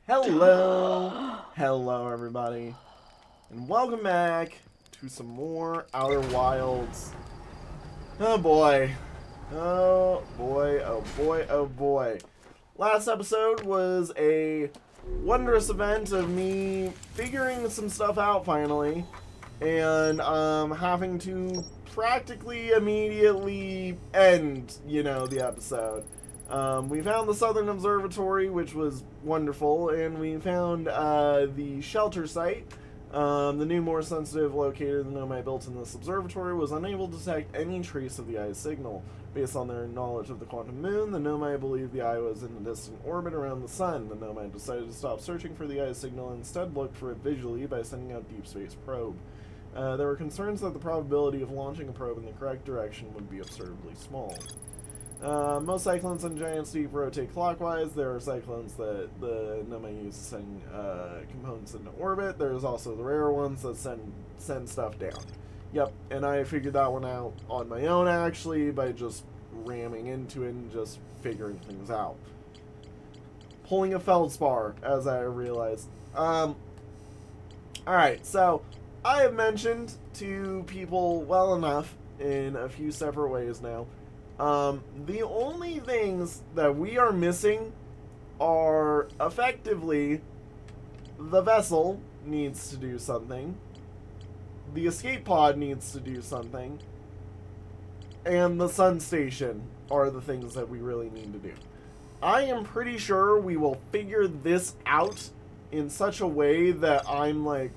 Hello everybody, and welcome back to some more Outer Wilds. Oh boy, oh boy, oh boy, oh boy. Last episode was a wondrous event of me figuring some stuff out finally, and having to practically immediately end, the episode. We found the Southern Observatory, which was wonderful, and we found the shelter site. The new, more sensitive locator the Nomai built in this observatory was unable to detect any trace of the eye's signal. Based on their knowledge of the quantum moon, the Nomai believed the eye was in a distant orbit around the sun. The Nomai decided to stop searching for the eye's signal and instead looked for it visually by sending out a deep space probe. There were concerns that the probability of launching a probe in the correct direction would be absurdly small. Most cyclones and giant steep rotate clockwise. There are cyclones that the Nomai use to send components into orbit. There's also the rare ones that send stuff down. Yep, and I figured that one out on my own, actually, by just ramming into it and just figuring things out. Pulling a feldspar, as I realized. Alright, so I have mentioned to people well enough in a few separate ways now. The only things that we are missing are effectively the vessel needs to do something, the escape pod needs to do something, and the sun station are the things that we really need to do. I am pretty sure we will figure this out in such a way that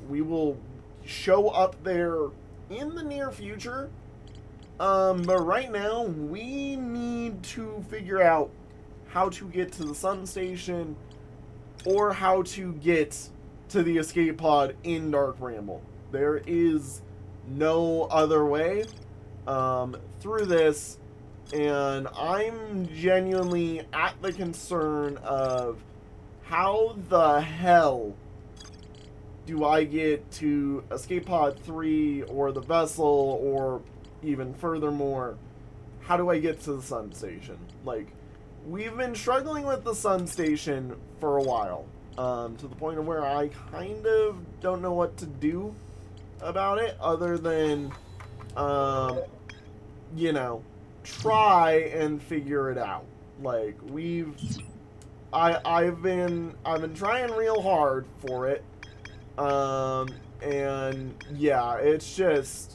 we will show up there in the near future. But right now, we need to figure out how to get to the sun station or how to get to the escape pod in Dark Ramble. There is no other way through this, and I'm genuinely at the concern of how the hell do I get to escape pod 3 or the vessel, or even furthermore, how do I get to the sun station? We've been struggling with the sun station for a while, to the point of where I kind of don't know what to do about it other than, try and figure it out. I've been trying real hard for it, and yeah, it's just,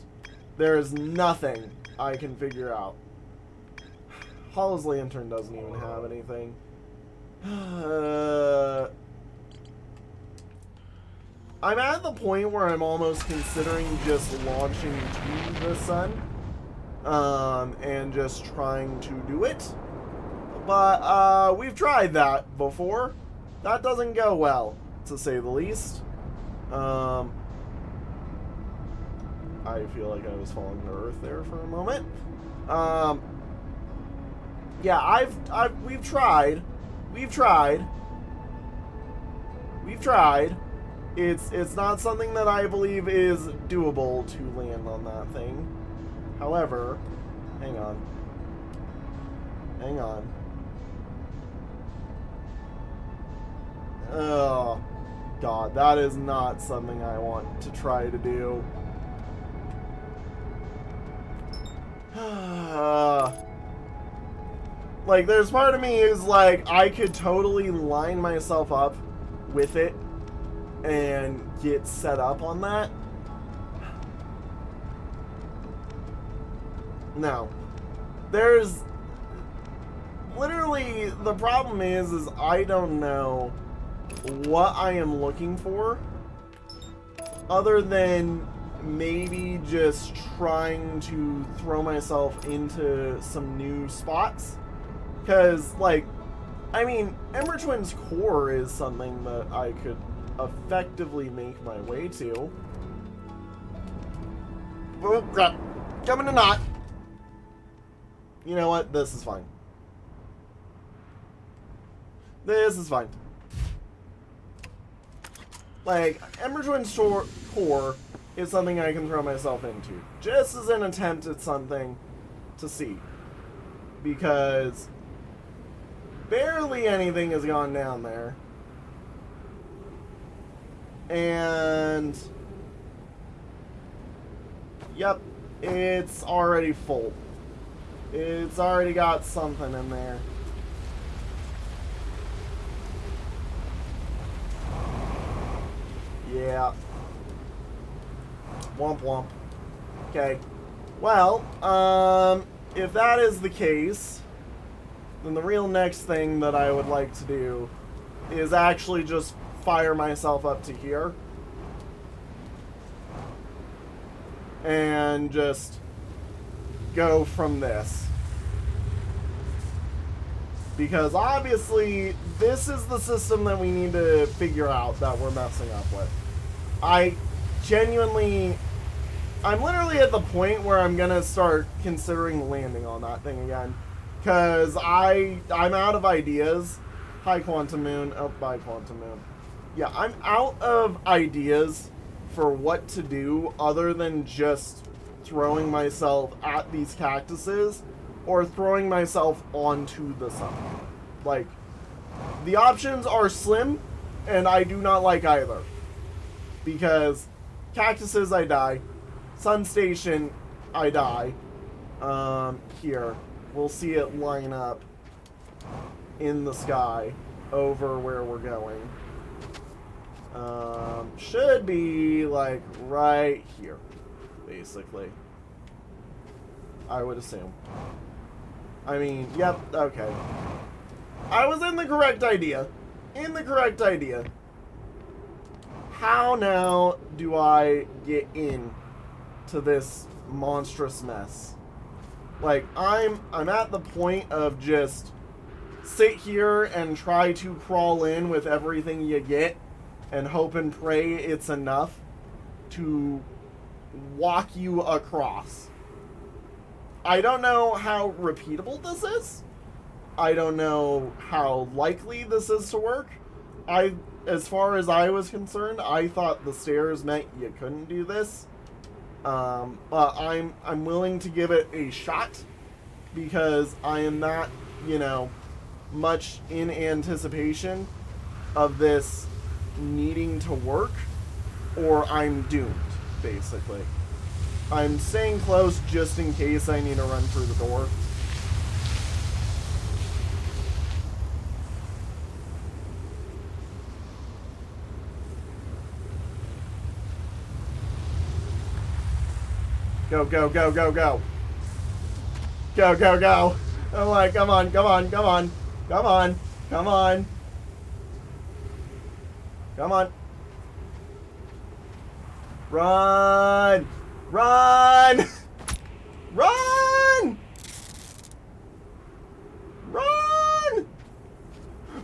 there's nothing I can figure out. Hall's Lantern doesn't even have anything. I'm at the point where I'm almost considering just launching to the sun, and just trying to do it. But, we've tried that before. That doesn't go well, to say the least. I feel like I was falling to earth there for a moment. Yeah, we've tried. It's not something that I believe is doable to land on that thing. However, hang on. Oh, God, that is not something I want to try to do. There's part of me is I could totally line myself up with it and get set up on that. No. There's literally, the problem is I don't know what I am looking for other than maybe just trying to throw myself into some new spots. Because, Ember Twin's core is something that I could effectively make my way to. Oh, crap. Coming to knot. You know what? This is fine. This is fine. Ember Twin's core is something I can throw myself into, just as an attempt at something to see. Because barely anything has gone down there. And yep, it's already full. It's already got something in there. Yeah. Womp womp. Okay. Well, if that is the case, then the real next thing that I would like to do is actually just fire myself up to here. And just go from this. Because obviously, this is the system that we need to figure out that we're messing up with. I'm literally at the point where I'm gonna start considering landing on that thing again. Because I'm out of ideas. Hi, Quantum Moon. Oh, bye, Quantum Moon. Yeah, I'm out of ideas for what to do other than just throwing myself at these cactuses or throwing myself onto the sun. Like, the options are slim, and I do not like either. Because cactuses, I die. Sun station, I die. Here. We'll see it line up in the sky over where we're going. Should be, like, right here, basically. I would assume. I mean, yep, okay. I was in the correct idea. How now do I get in to this monstrous mess? Like, I'm at the point of just sit here and try to crawl in with everything you get and hope and pray it's enough to walk you across. I don't know how repeatable this is. I don't know how likely this is to work. As far as I was concerned, I thought the stairs meant you couldn't do this. But I'm willing to give it a shot because I am not, much in anticipation of this needing to work, or I'm doomed, basically. I'm staying close just in case I need to run through the door. Go, go, go, go, go. Go, go, go. I'm like, come on, come on, come on. Come on, come on. Come on. Run! Run! Run! Run!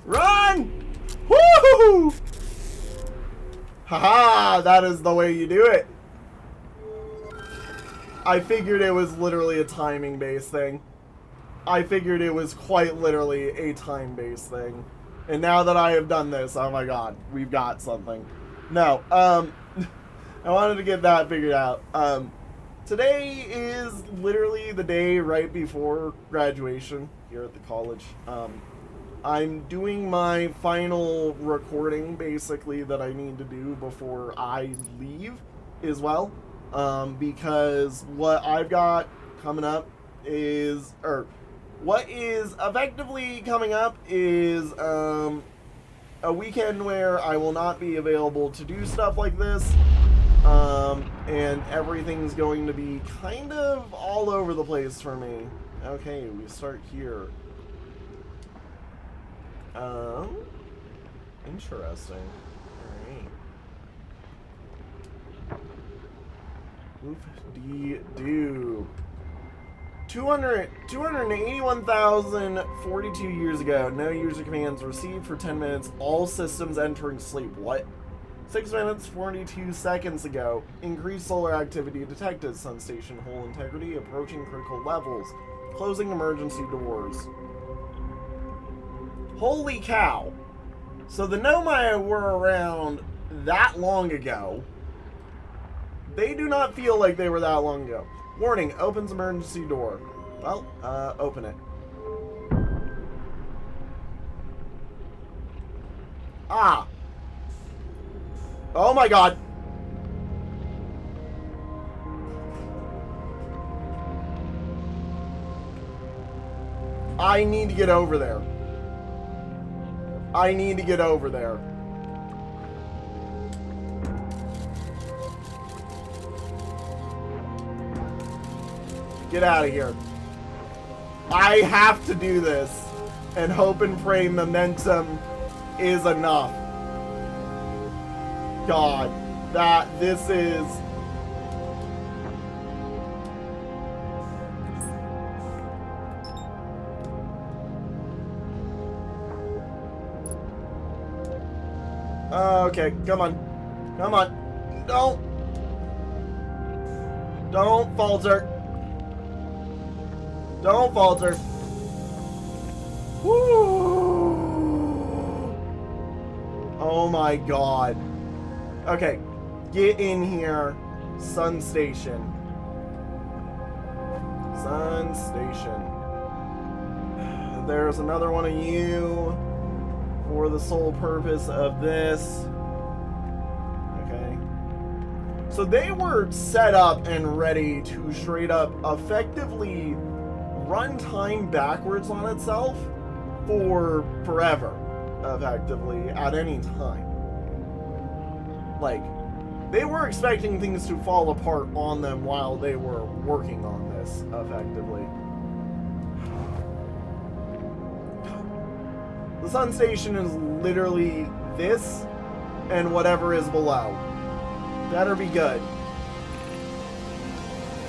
Run! Woo! Haha, that is the way you do it. I figured it was literally a timing-based thing. I figured it was quite literally a time-based thing. And now that I have done this, oh my god, we've got something. No, I wanted to get that figured out. Today is literally the day right before graduation here at the college. I'm doing my final recording, basically, that I need to do before I leave as well. Because what I've got coming up is, what is effectively coming up is, a weekend where I will not be available to do stuff like this, and everything's going to be kind of all over the place for me. Okay, we start here. Interesting. Alright. Oof-dee-doo. 281,042 years ago, no user commands received for 10 minutes, all systems entering sleep. What? 6 minutes, 42 seconds ago, increased solar activity detected, sun station hull integrity approaching critical levels, closing emergency doors. Holy cow. So the Nomai were around that long ago. They do not feel like they were that long ago. Warning, opens emergency door. Well, open it. Ah. Oh my god. I need to get over there. I need to get over there. Get out of here. I have to do this. And hope and pray momentum is enough. God, this is... Okay, come on. Come on. Don't falter. Don't falter. Woo! Oh my god. Okay, get in here. Sun Station. Sun Station. There's another one of you for the sole purpose of this. Okay. So they were set up and ready to straight up effectively run time backwards on itself for forever, effectively, at any time. Like, they were expecting things to fall apart on them while they were working on this, effectively. The Sun Station is literally this and whatever is below. Better be good.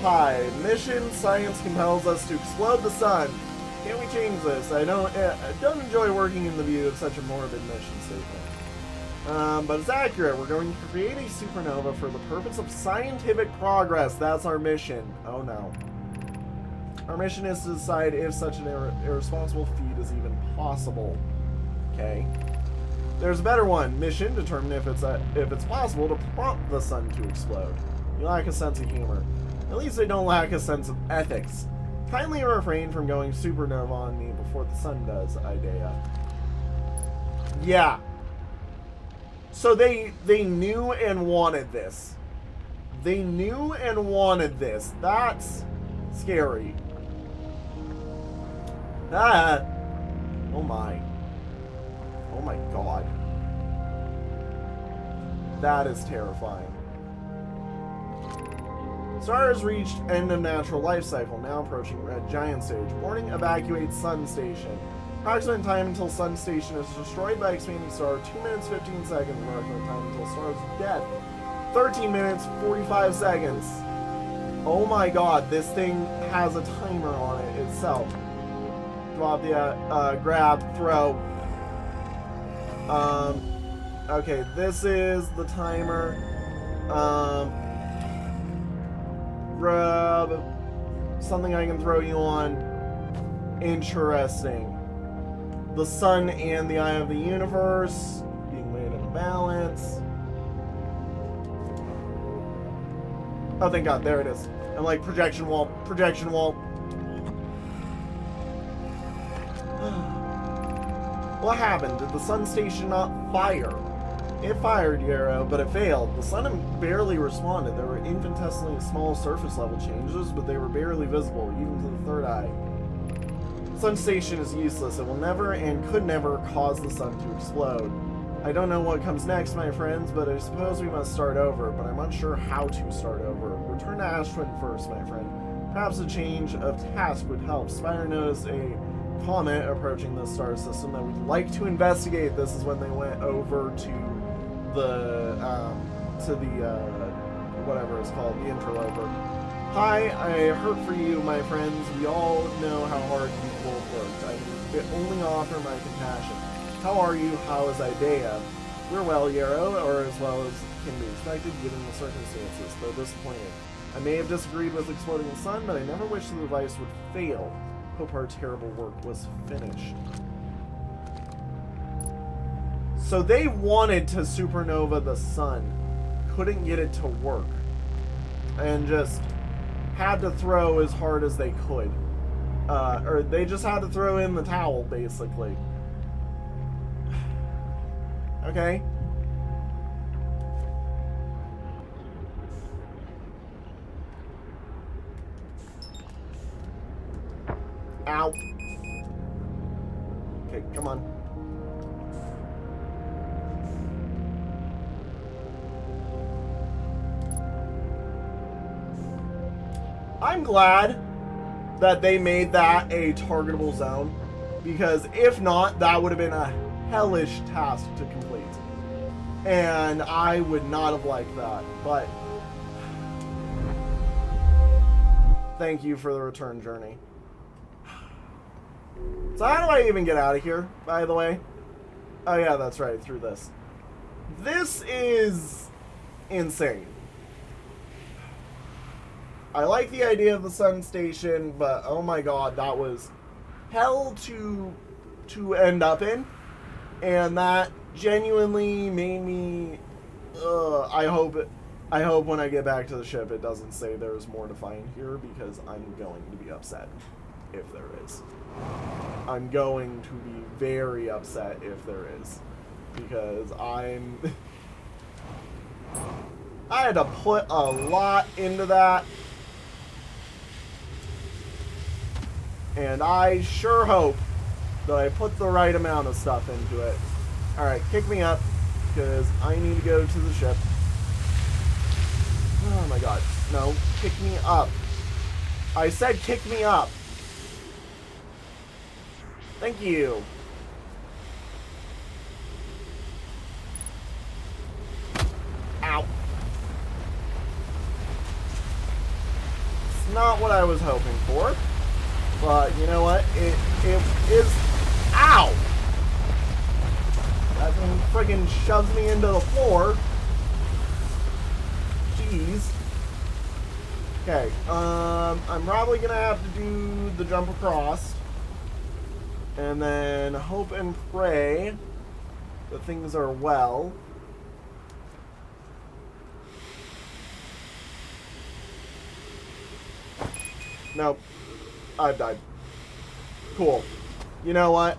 Hi, mission science compels us to explode the sun. Can we change this? I don't enjoy working in the view of such a morbid mission statement. But it's accurate. We're going to create a supernova for the purpose of scientific progress. That's our mission. Oh no. Our mission is to decide if such an irresponsible feat is even possible. Okay. There's a better one. Mission: determine if it's possible to prompt the sun to explode. You lack a sense of humor. At least they don't lack a sense of ethics. Kindly refrain from going supernova on me before the sun does, Idea. Yeah. So they knew and wanted this. They knew and wanted this. That's scary. Ah. Oh my. Oh my god. That is terrifying. Star has reached end of natural life cycle, now approaching red giant stage. Warning, evacuate Sun Station. Approximate time until Sun Station is destroyed by expanding star, 2 minutes 15 seconds. Approximate time until star is dead, 13 minutes 45 seconds. Oh my god, this thing has a timer on it itself. Drop the, grab, throw. Okay, this is the timer. Grab something I can throw you on. Interesting. The sun and the eye of the universe being laid in balance. Oh, thank god, there it is. I'm like, projection wall, projection wall. What happened? Did the Sun Station not fire? It fired, Yarrow, but it failed. The sun barely responded. There were infinitesimally small surface level changes, but they were barely visible, even to the third eye. The Sun Station is useless. It will never and could never cause the sun to explode. I don't know what comes next, my friends, but I suppose we must start over, but I'm unsure how to start over. Return to Ashwin first, my friend. Perhaps a change of task would help. Spire noticed a comet approaching the star system that we'd like to investigate. This is when they went over to the whatever it's called, the interloper. Hi, I hurt for you, my friends. We all know how hard you both worked. I can only offer my compassion. How are you? How is Idea? We're well, Yarrow, or as well as can be expected given the circumstances, though disappointed. I may have disagreed with exploding the sun, but I never wished the device would fail. Hope our terrible work was finished. So they wanted to supernova the sun, couldn't get it to work, and just had to throw as hard as they could. Or they just had to throw in the towel, basically. Okay? Ow. Okay, come on. I'm glad that they made that a targetable zone, because if not, that would have been a hellish task to complete. And I would not have liked that, but thank you for the return journey. So how do I even get out of here, by the way? Oh yeah, that's right, through this. This is insane. I like the idea of the sun station, but oh my god, that was hell to end up in. And that genuinely made me I hope when I get back to the ship it doesn't say there's more to find here, because I'm going to be upset if there is. I'm going to be very upset if there is, because I had to put a lot into that, and I sure hope that I put the right amount of stuff into it. Alright, kick me up, because I need to go to the ship. Oh my god. No, kick me up. I said kick me up. Thank you. Ow. It's not what I was hoping for. But you know what? It is. Ow! That thing friggin' shoves me into the floor. Jeez. Okay, I'm probably gonna have to do the jump across. And then hope and pray that things are well. Nope. I've died. Cool. You know what?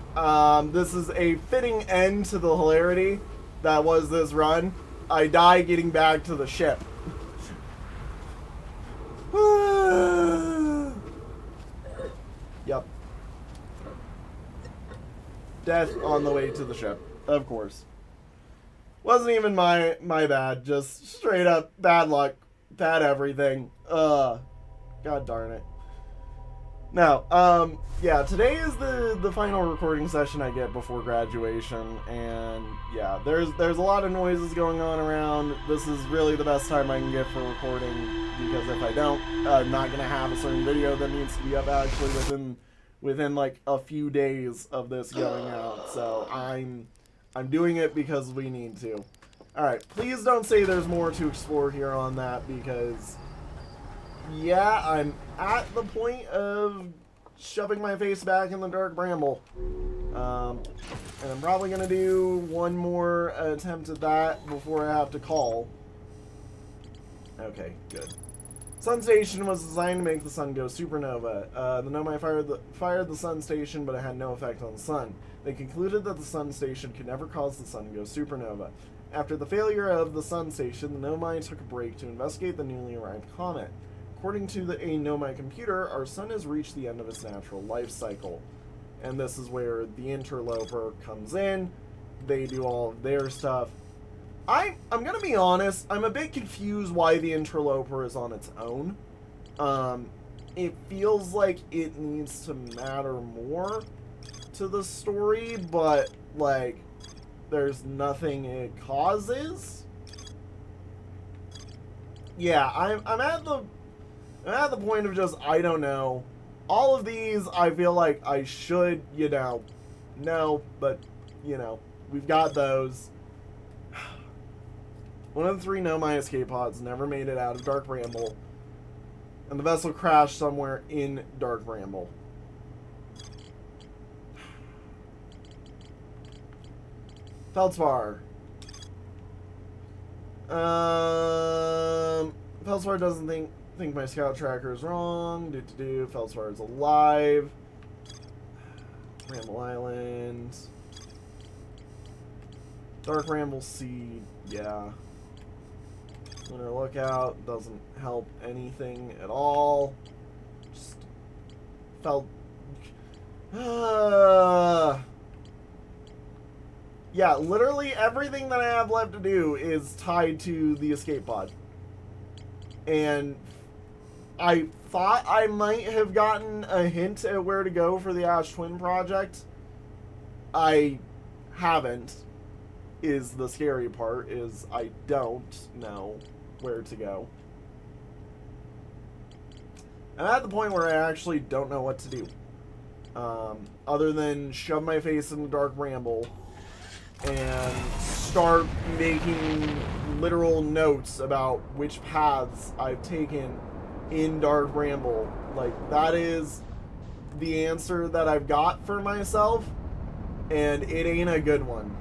This is a fitting end to the hilarity that was this run. I die getting back to the ship. Yep. Death on the way to the ship, of course. Wasn't even my bad, just straight up bad luck, bad everything. God darn it. Now, yeah, today is the final recording session I get before graduation, and yeah, there's a lot of noises going on around. This is really the best time I can get for recording, because if I don't, I'm not gonna have a certain video that needs to be up actually within like a few days of this going out. So I'm doing it because we need to. All right, please don't say there's more to explore here on that, because yeah, I'm at the point of shoving my face back in the dark bramble. And I'm probably going to do one more attempt at that before I have to call. Okay, good. Sun station was designed to make the sun go supernova. The Nomai fired the sun station, but it had no effect on the sun. They concluded that the sun station could never cause the sun to go supernova. After the failure of the sun station, the Nomai took a break to investigate the newly arrived comet. According to a Nomai computer, our sun has reached the end of its natural life cycle. And this is where the interloper comes in. They do all of their stuff. I'm going to be honest, I'm a bit confused why the interloper is on its own. It feels like it needs to matter more to the story, but, like, there's nothing it causes. Yeah, I'm at the point of just, I don't know. All of these, I feel like I should, you know, know, but, you know, we've got those. One of the 3 Nomai escape pods never made it out of Dark Bramble, and the vessel crashed somewhere in Dark Bramble. Feldspar. Feldspar doesn't think my scout tracker is wrong. Feldspar is alive. Ramble Island. Dark Ramble Seed. Yeah. Lunar Lookout doesn't help anything at all. Just Yeah, literally everything that I have left to do is tied to the escape pod. And I thought I might have gotten a hint at where to go for the Ash Twin project. I haven't, is the scary part, is I don't know where to go. I'm at the point where I actually don't know what to do. Other than shove my face in the dark ramble and start making literal notes about which paths I've taken in Dark Ramble. Like, that is the answer that I've got for myself, and it ain't a good one,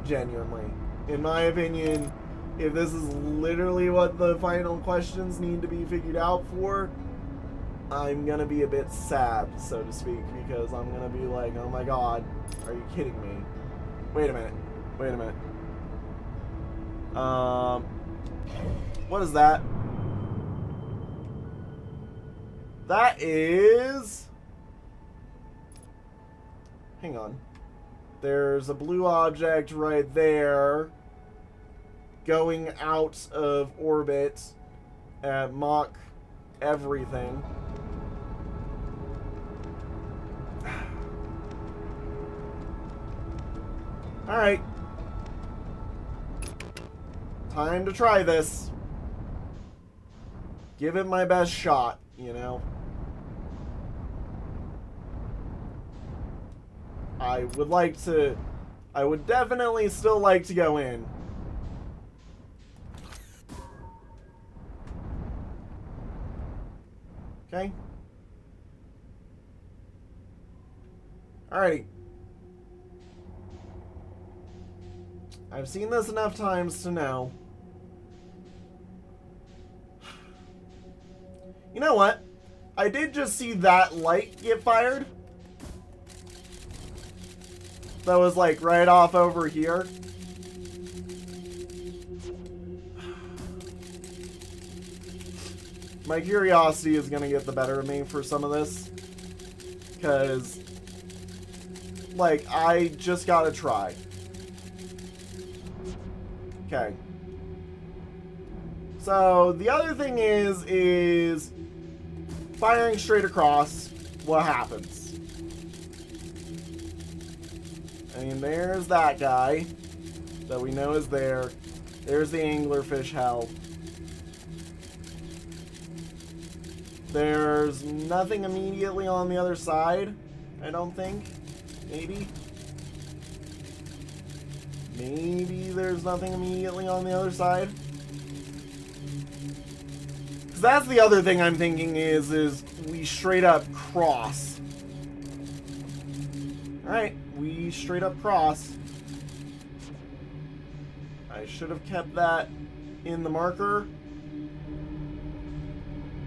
genuinely. In my opinion, if this is literally what the final questions need to be figured out for, I'm gonna be a bit sad, so to speak, because I'm gonna be like, oh my god, are you kidding me? Wait a minute. What is that? That is... Hang on. There's a blue object right there going out of orbit at Mach everything. Alright. Time to try this. Give it my best shot, you know? I would definitely still like to go in. Okay. Alrighty. I've seen this enough times to know. You know what? I did just see that light get fired. That was like right off over here. My curiosity is gonna get the better of me for some of this. Because, like, I just gotta try. Okay. So, the other thing is firing straight across, what happens? I mean, there's that guy that we know is there. There's the anglerfish hell. There's nothing immediately on the other side, I don't think. Maybe. Maybe there's nothing immediately on the other side. Because that's the other thing I'm thinking is we straight up cross. Alright, we straight up cross. I should have kept that in the marker.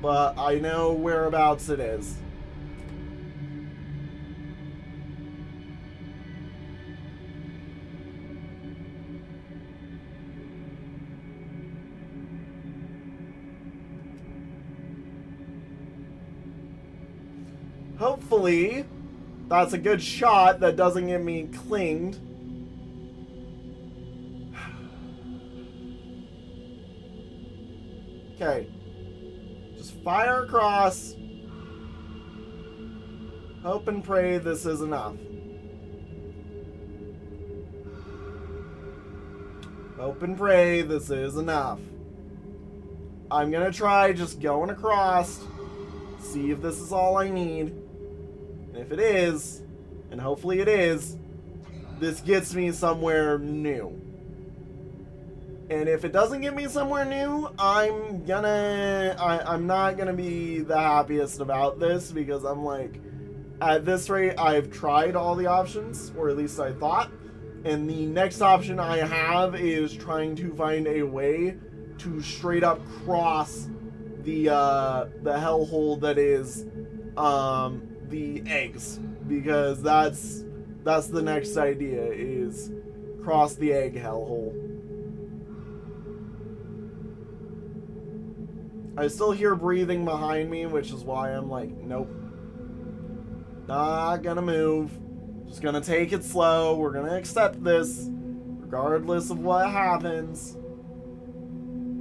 But I know whereabouts it is. Hopefully, that's a good shot that doesn't get me clinged. Okay. Just fire across. Hope and pray this is enough. Hope and pray this is enough. I'm gonna try just going across. See if this is all I need. And if it is, and hopefully it is, this gets me somewhere new. And if it doesn't get me somewhere new, I'm not gonna be the happiest about this, because I'm like, at this rate, I've tried all the options, or at least I thought, and the next option I have is trying to find a way to straight up cross the hellhole that is the eggs, because that's the next idea, is cross the egg hellhole. I still hear breathing behind me, which is why I'm like, nope. Not gonna move. Just gonna take it slow. We're gonna accept this, regardless of what happens.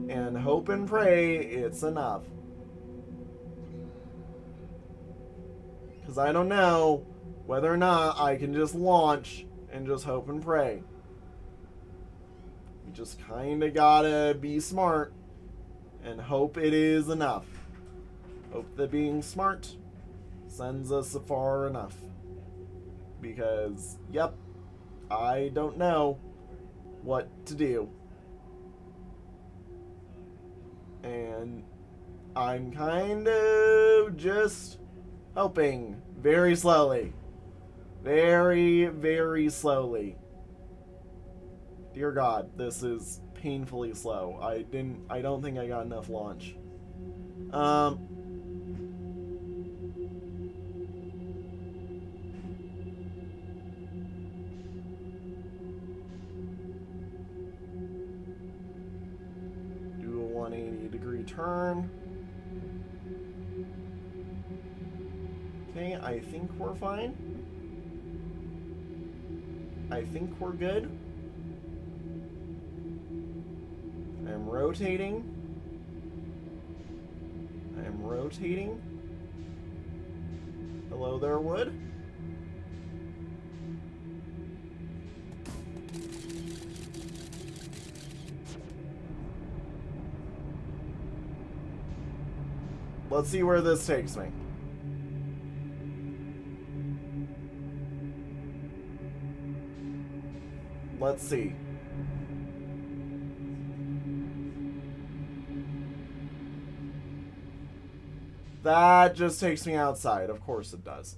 And hope and pray it's enough. Because I don't know whether or not I can just launch and just hope and pray. You just kinda gotta be smart and hope it is enough. Hope that being smart sends us far enough. Because, yep, I don't know what to do. And I'm kind of just hoping very slowly. Very, very slowly. Dear God, this is painfully slow. I don't think I got enough launch. Do a 180-degree turn. Okay, I think we're fine. I think we're good. I'm rotating. I'm rotating. Hello there, Wood. Let's see where this takes me. Let's see. That just takes me outside. Of course it does.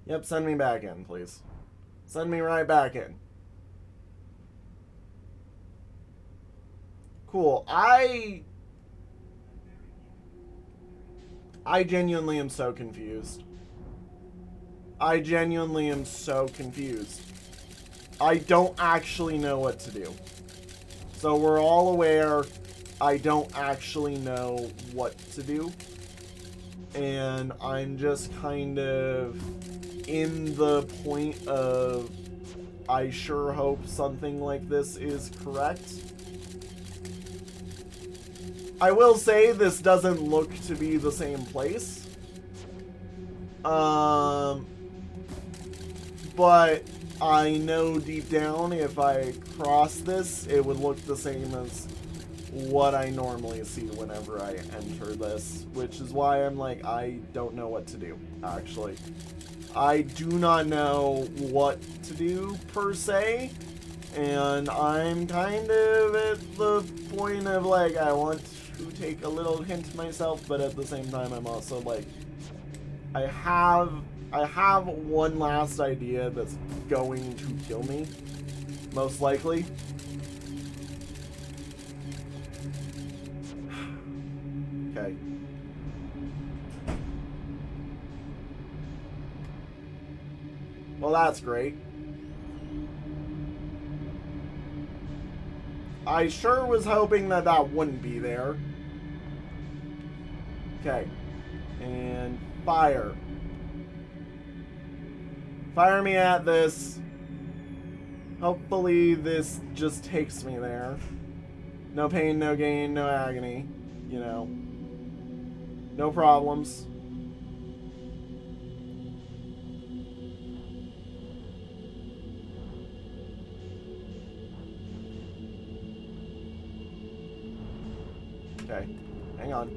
Yep, send me back in, please. Send me right back in. Cool. I genuinely am so confused. I genuinely am so confused. I don't actually know what to do. So we're all aware I don't actually know what to do. And I'm just kind of in the point of I sure hope something like this is correct. I will say this doesn't look to be the same place. But I know deep down if I cross this, it would look the same as what I normally see whenever I enter this, which is why I'm like, I don't know what to do, actually. I do not know what to do, per se, and I'm kind of at the point of, like, I want to take a little hint myself, but at the same time, I'm also, like, I have one last idea that's going to kill me, most likely. Okay. Well, that's great. I sure was hoping that that wouldn't be there. Okay. And fire. Fire me at this. Hopefully this just takes me there. No pain, no gain, no agony. You know. No problems. Okay. Hang on.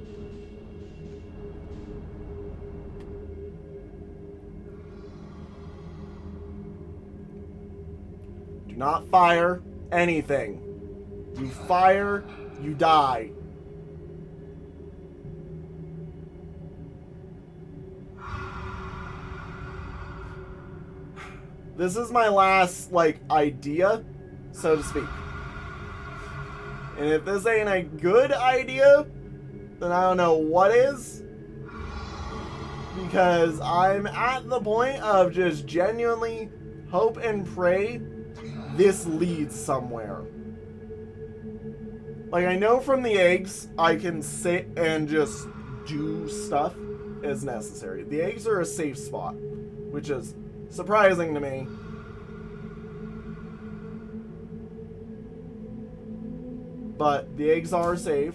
Do not fire anything. You fire, you die. This is my last, like, idea, so to speak. And if this ain't a good idea, then I don't know what is. Because I'm at the point of just genuinely hope and pray this leads somewhere. Like, I know from the eggs, I can sit and just do stuff as necessary. The eggs are a safe spot, which is surprising to me. But the eggs are safe.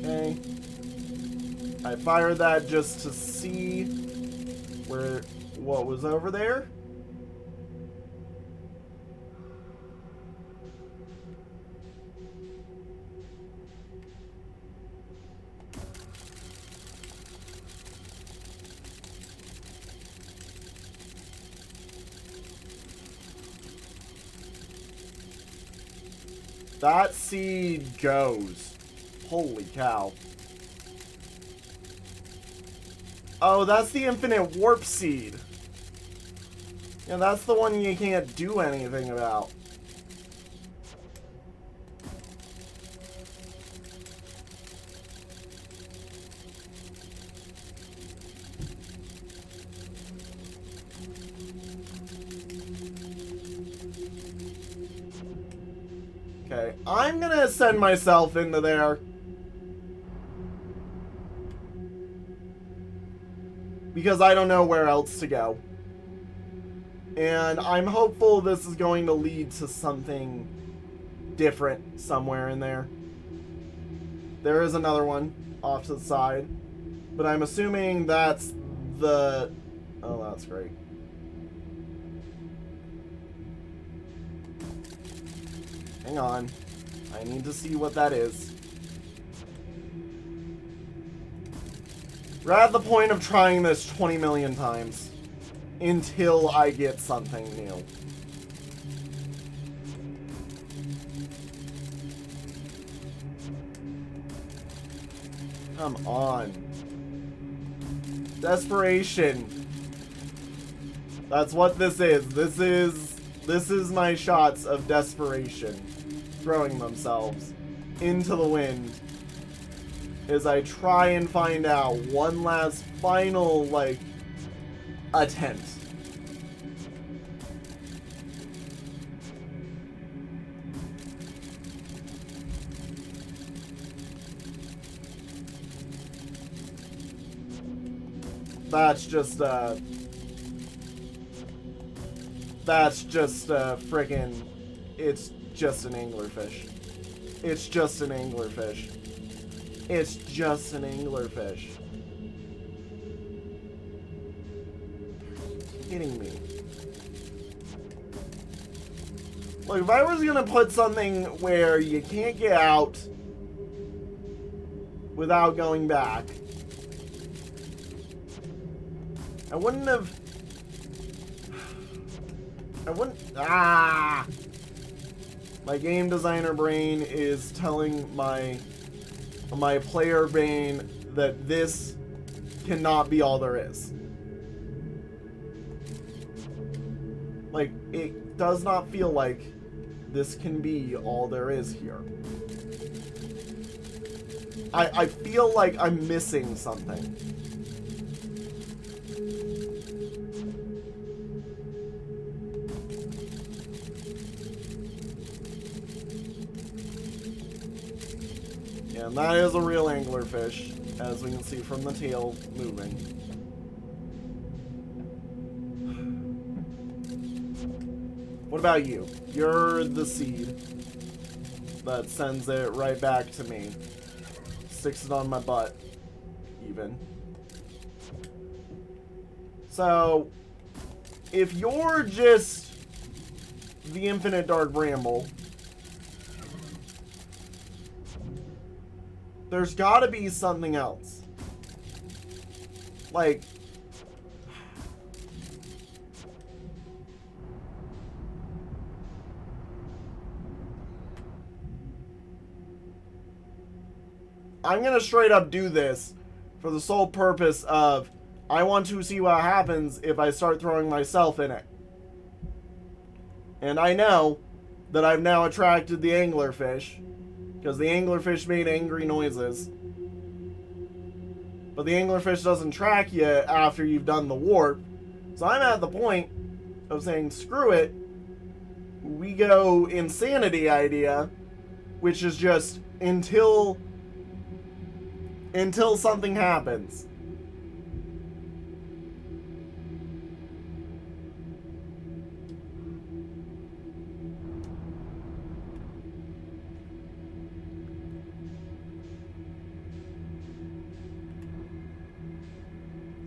Okay. I fired that just to see what was over there. That seed goes. Holy cow. Oh, that's the infinite warp seed. Yeah, that's the one you can't do anything about. Okay, I'm gonna send myself into there. Because I don't know where else to go. And I'm hopeful this is going to lead to something different somewhere in there. There is another one off to the side. But I'm assuming that's the... Oh, that's great. Hang on. I need to see what that is. We're at the point of trying this 20 million times until I get something new. Come on. Desperation. That's what this is. This is my shots of desperation throwing themselves into the wind as I try and find out one last final, like, attempt. That's just friggin', it's just an anglerfish. It's just an anglerfish. It's just an anglerfish. Are you kidding me? Like, if I was gonna put something where you can't get out without going back, I wouldn't. Ah! My game designer brain is telling my player brain that this cannot be all there is. Like, it does not feel like this can be all there is here. I feel like I'm missing something. And that is a real anglerfish, as we can see from the tail moving. What about you? You're the seed that sends it right back to me. Sticks it on my butt, even. So, if you're just the infinite dark bramble, there's gotta be something else. Like, I'm gonna straight up do this for the sole purpose of I want to see what happens if I start throwing myself in it. And I know that I've now attracted the anglerfish, because the anglerfish made angry noises. But the anglerfish doesn't track you after you've done the warp. So I'm at the point of saying, screw it. we go insanity idea, which is just until something happens.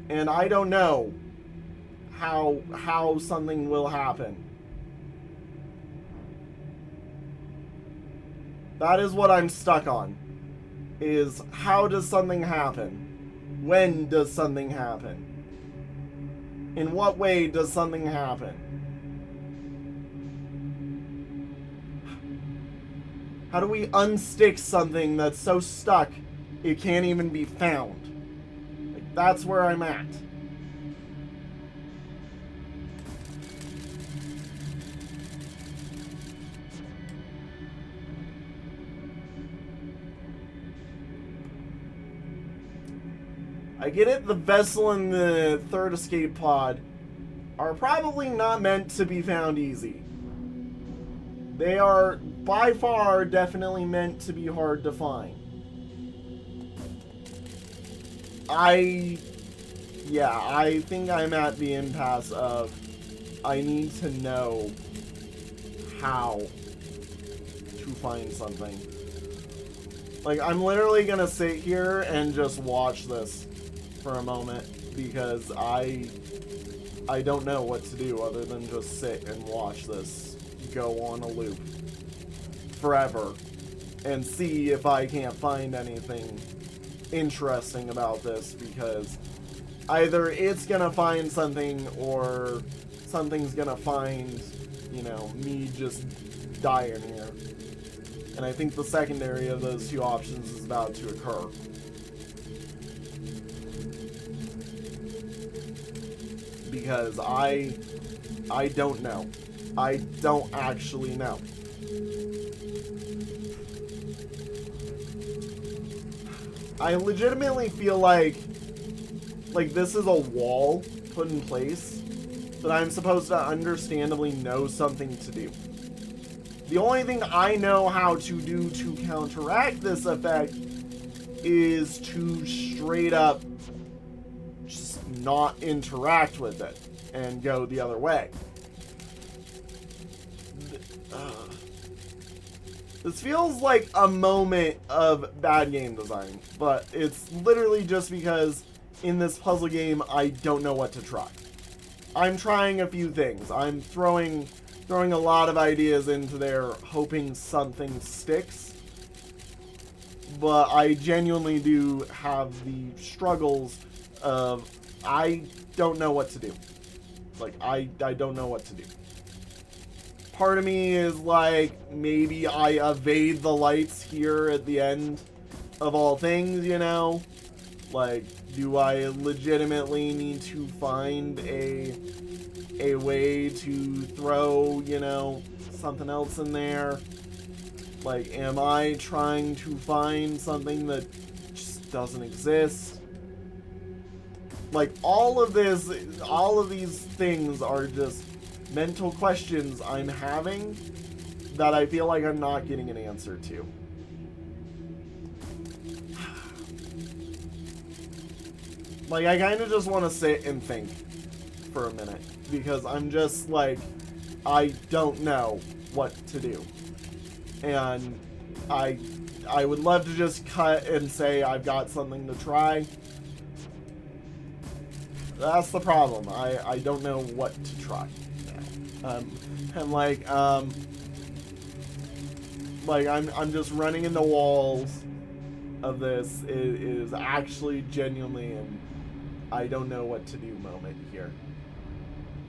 And I don't know how something will happen. That is what I'm stuck on. Is how does something happen? When does something happen? In what way does something happen? How do we unstick something that's so stuck it can't even be found? Like, that's where I'm at. I get it, the vessel and the third escape pod are probably not meant to be found easy. They are, by far, definitely meant to be hard to find. I think I'm at the impasse of I need to know how to find something. Like, I'm literally gonna sit here and just watch this for a moment because I don't know what to do other than just sit and watch this go on a loop forever and see if I can't find anything interesting about this, because either it's gonna find something or something's gonna find, you know, me just dying here. And I think the secondary of those two options is about to occur. Because I don't know. I don't actually know. I legitimately feel like this is a wall put in place that I'm supposed to understandably know something to do. The only thing I know how to do to counteract this effect is to straight up just not interact with it and go the other way. This feels like a moment of bad game design, but it's literally just because in this puzzle game I don't know what to try. I'm trying a few things. I'm throwing a lot of ideas into there, hoping something sticks. But I genuinely do have the struggles of I don't know what to do. Like, I don't know what to do. Part of me is like, maybe I evade the lights here at the end of all things, you know? Like, do I legitimately need to find a way to throw, you know, something else in there? Like, am I trying to find something that just doesn't exist? Like, all of these things are just mental questions I'm having that I feel like I'm not getting an answer to. Like, I kind of just want to sit and think for a minute, because I'm just like, I don't know what to do. And I would love to just cut and say I've got something to try. That's the problem. I don't know what to try now. And I'm just running into walls of this. It is actually genuinely an I don't know what to do moment here.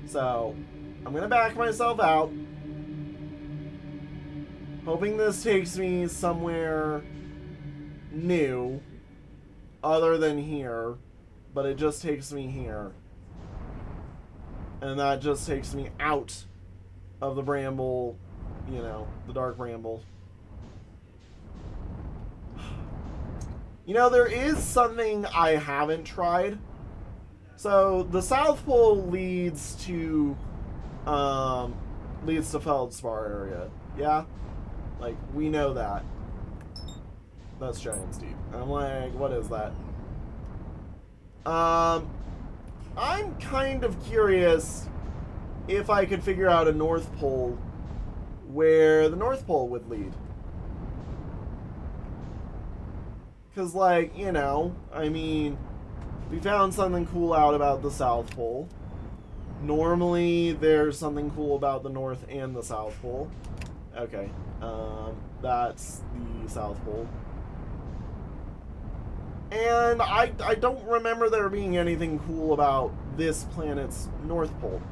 So I'm gonna back myself out, hoping this takes me somewhere new other than here, but it just takes me here. And that just takes me out of the bramble, you know, the dark bramble. You know, there is something I haven't tried. So the South Pole leads to leads to Feldspar area. Yeah? Like, we know that. That's Giant's Deep. I'm like, what is that? I'm kind of curious if I could figure out a North Pole where the North Pole would lead. Because, like, you know, I mean, we found something cool out about the South Pole. Normally, there's something cool about the North and the South Pole. Okay, that's the South Pole. And I don't remember there being anything cool about this planet's North Pole.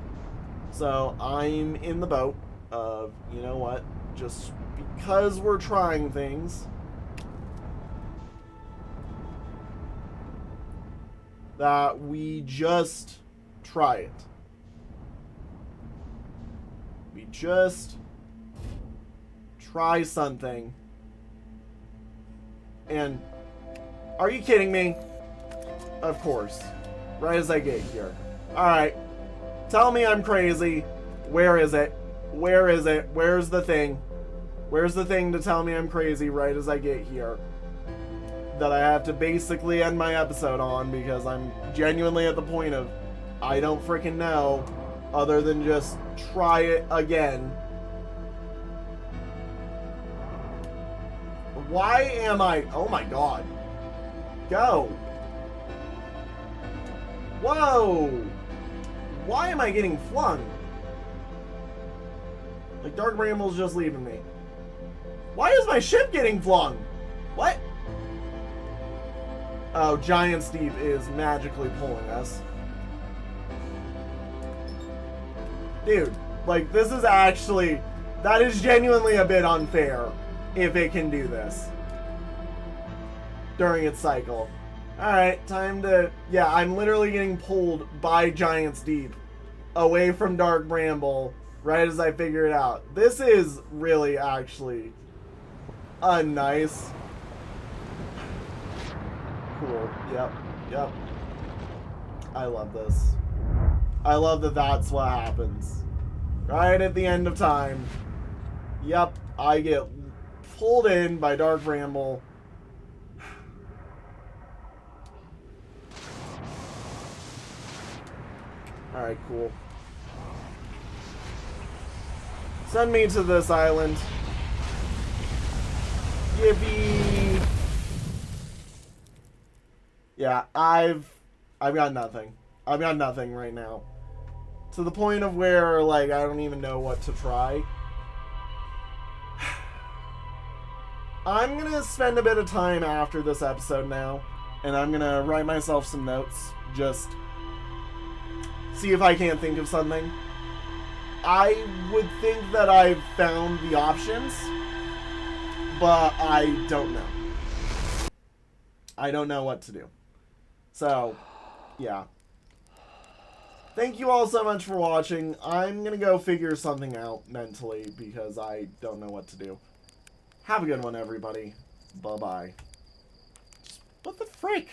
So I'm in the boat of, you know what, just because we're trying things, that we just try it. We just try something. And are you kidding me? Of course. Right as I get here. Alright. Tell me I'm crazy. Where is it? Where is it? Where's the thing? Where's the thing to tell me I'm crazy right as I get here? That I have to basically end my episode on because I'm genuinely at the point of I don't freaking know other than just try it again. Why am I... Oh my god. Go. Whoa. Why am I getting flung? Like Dark Bramble's just leaving me. Why is my ship getting flung? What? Oh, Giant's Deep is magically pulling us. Dude, like, this is actually... That is genuinely a bit unfair if it can do this during its cycle. Alright, time to... Yeah, I'm literally getting pulled by Giant's Deep away from Dark Bramble right as I figure it out. This is really actually nice. Cool. Yep. I love this. I love that that's what happens. Right at the end of time. Yep, I get pulled in by Dark Bramble. Alright, cool. Send me to this island. Yippee! Yeah, I've got nothing. I've got nothing right now. To the point of where, like, I don't even know what to try. I'm gonna spend a bit of time after this episode now, and I'm gonna write myself some notes. Just see if I can't think of something. I would think that I've found the options, but I don't know. I don't know what to do. So, yeah. Thank you all so much for watching. I'm gonna go figure something out mentally because I don't know what to do. Have a good one, everybody. Bye-bye. What the frick?